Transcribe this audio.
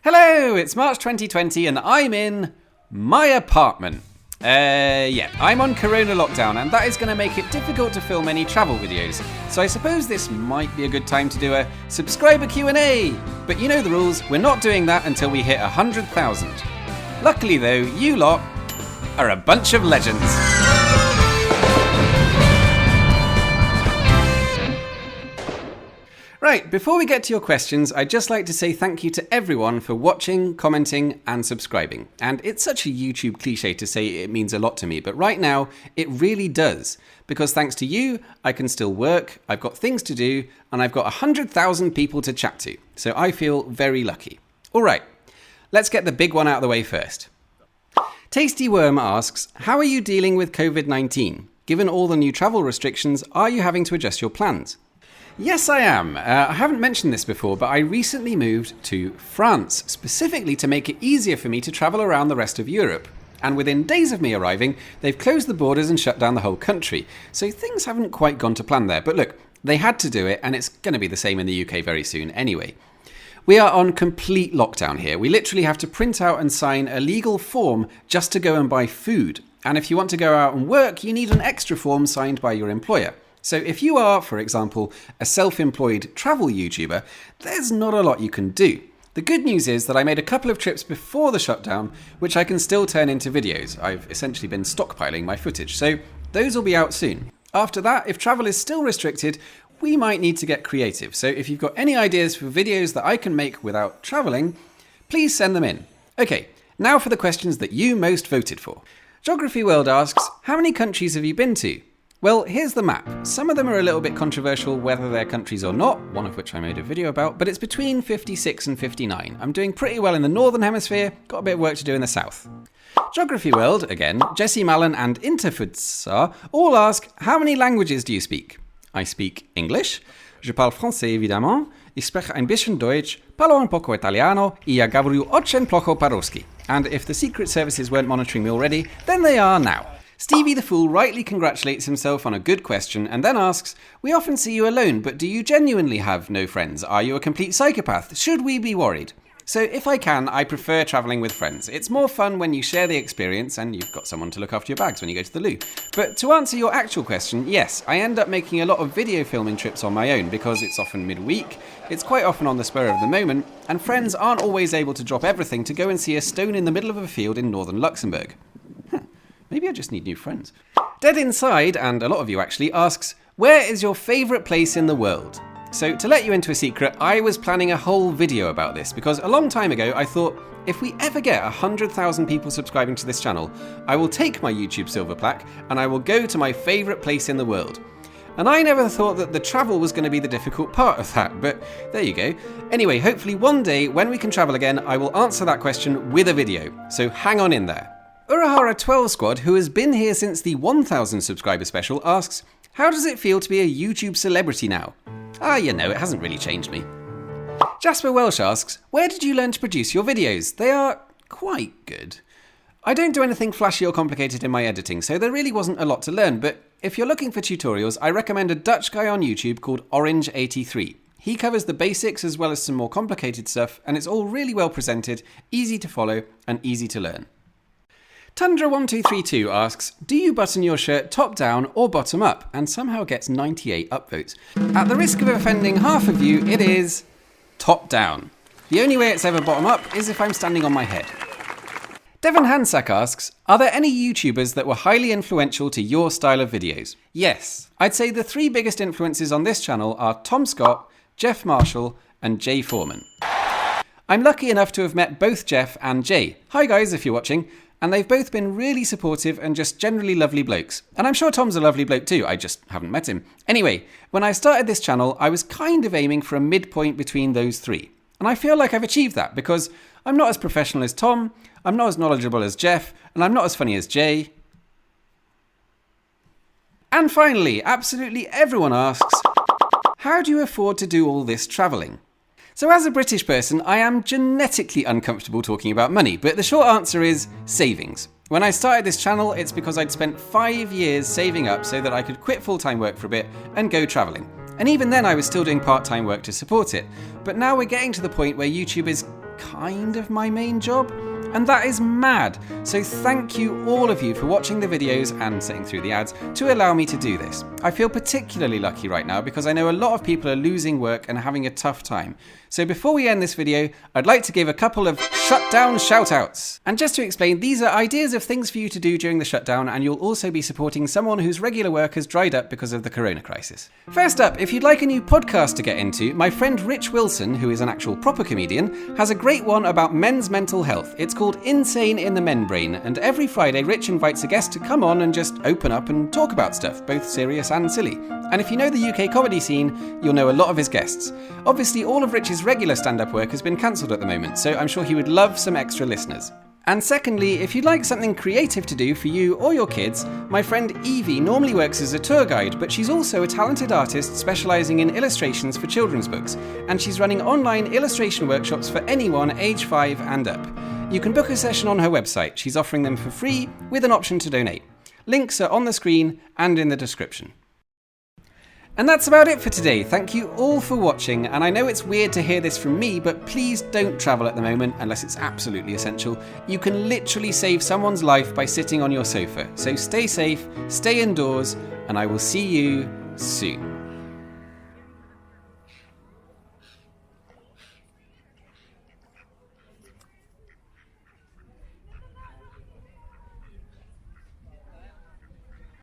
Hello, it's March 2020 and I'm in my apartment. I'm on Corona lockdown and that is going to make it difficult to film any travel videos. So I suppose this might be a good time to do a subscriber Q&A. But you know the rules, we're not doing that until we hit 100,000. Luckily though, you lot are a bunch of legends. Right, before we get to your questions, I'd just like to say thank you to everyone for watching, commenting, and subscribing. And it's such a YouTube cliche to say it means a lot to me, but right now, it really does. Because thanks to you, I can still work, I've got things to do, and I've got 100,000 people to chat to. So I feel very lucky. All right, let's get the big one out of the way first. Tasty Worm asks, how are you dealing with COVID-19? Given all the new travel restrictions, are you having to adjust your plans? Yes, I am. I haven't mentioned this before, but I recently moved to France, specifically to make it easier for me to travel around the rest of Europe. And within days of me arriving, they've closed the borders and shut down the whole country. So things haven't quite gone to plan there. But look, they had to do it, and it's going to be the same in the UK very soon anyway. We are on complete lockdown here. We literally have to print out and sign a legal form just to go and buy food. And if you want to go out and work, you need an extra form signed by your employer. So if you are, for example, a self-employed travel YouTuber, there's not a lot you can do. The good news is that I made a couple of trips before the shutdown, which I can still turn into videos. I've essentially been stockpiling my footage, so those will be out soon. After that, if travel is still restricted, we might need to get creative. So if you've got any ideas for videos that I can make without traveling, please send them in. Okay, now for the questions that you most voted for. Geography World asks, how many countries have you been to? Well, here's the map. Some of them are a little bit controversial whether they're countries or not, one of which I made a video about, but it's between 56 and 59. I'm doing pretty well in the Northern Hemisphere, got a bit of work to do in the South. Geography World, again, Jesse Mallon and Interfutsar all ask, how many languages do you speak? I speak English, je parle français évidemment, ich spreche ein bisschen Deutsch, parlo un poco italiano, e ja говорю очень плохо по-русски. And if the Secret Services weren't monitoring me already, then they are now. Stevie the Fool rightly congratulates himself on a good question and then asks, we often see you alone, but do you genuinely have no friends? Are you a complete psychopath? Should we be worried? So if I can, I prefer travelling with friends. It's more fun when you share the experience and you've got someone to look after your bags when you go to the loo. But to answer your actual question, yes, I end up making a lot of video filming trips on my own because it's often midweek, it's quite often on the spur of the moment, and friends aren't always able to drop everything to go and see a stone in the middle of a field in northern Luxembourg. Maybe I just need new friends. Dead Inside, and a lot of you actually, asks, where is your favourite place in the world? So to let you into a secret, I was planning a whole video about this because a long time ago I thought, if we ever get 100,000 people subscribing to this channel, I will take my YouTube silver plaque and I will go to my favourite place in the world. And I never thought that the travel was going to be the difficult part of that, but there you go. Anyway, hopefully one day when we can travel again, I will answer that question with a video, so hang on in there. Urahara 12 Squad, who has been here since the 1000 subscriber special, asks, how does it feel to be a YouTube celebrity now? You know, it hasn't really changed me. Jasper Welsh asks, where did you learn to produce your videos? They are quite good. I don't do anything flashy or complicated in my editing, so there really wasn't a lot to learn, but if you're looking for tutorials, I recommend a Dutch guy on YouTube called Orange83. He covers the basics as well as some more complicated stuff, and it's all really well presented, easy to follow, and easy to learn. Tundra1232 asks, do you button your shirt top down or bottom up? And somehow gets 98 upvotes. At the risk of offending half of you, it is top down. The only way it's ever bottom up is if I'm standing on my head. Devon Hansack asks, are there any YouTubers that were highly influential to your style of videos? Yes. I'd say the three biggest influences on this channel are Tom Scott, Jeff Marshall, and Jay Foreman. I'm lucky enough to have met both Jeff and Jay. Hi guys, if you're watching. And they've both been really supportive and just generally lovely blokes. And I'm sure Tom's a lovely bloke too, I just haven't met him. Anyway, when I started this channel, I was kind of aiming for a midpoint between those three. And I feel like I've achieved that because I'm not as professional as Tom, I'm not as knowledgeable as Jeff, and I'm not as funny as Jay. And finally, absolutely everyone asks, how do you afford to do all this travelling? So as a British person, I am genetically uncomfortable talking about money, but the short answer is savings. When I started this channel, it's because I'd spent 5 years saving up so that I could quit full-time work for a bit and go travelling. And even then I was still doing part-time work to support it. But now we're getting to the point where YouTube is kind of my main job. And that is mad. So thank you all of you for watching the videos and sitting through the ads to allow me to do this. I feel particularly lucky right now because I know a lot of people are losing work and having a tough time. So before we end this video, I'd like to give a couple of shutdown shout-outs. And just to explain, these are ideas of things for you to do during the shutdown, and you'll also be supporting someone whose regular work has dried up because of the corona crisis. First up, if you'd like a new podcast to get into, my friend Rich Wilson, who is an actual proper comedian, has a great one about men's mental health. It's called Insane in the Men Brain, and every Friday Rich invites a guest to come on and just open up and talk about stuff, both serious and silly. And if you know the UK comedy scene, you'll know a lot of his guests. Obviously, all of Rich's regular stand-up work has been cancelled at the moment, so I'm sure he would love some extra listeners. And secondly, if you'd like something creative to do for you or your kids, my friend Evie normally works as a tour guide, but she's also a talented artist specialising in illustrations for children's books, and she's running online illustration workshops for anyone age 5 and up. You can book a session on her website. She's offering them for free with an option to donate. Links are on the screen and in the description. And that's about it for today. Thank you all for watching, and I know it's weird to hear this from me, but please don't travel at the moment unless it's absolutely essential. You can literally save someone's life by sitting on your sofa. So stay safe, stay indoors, and I will see you soon.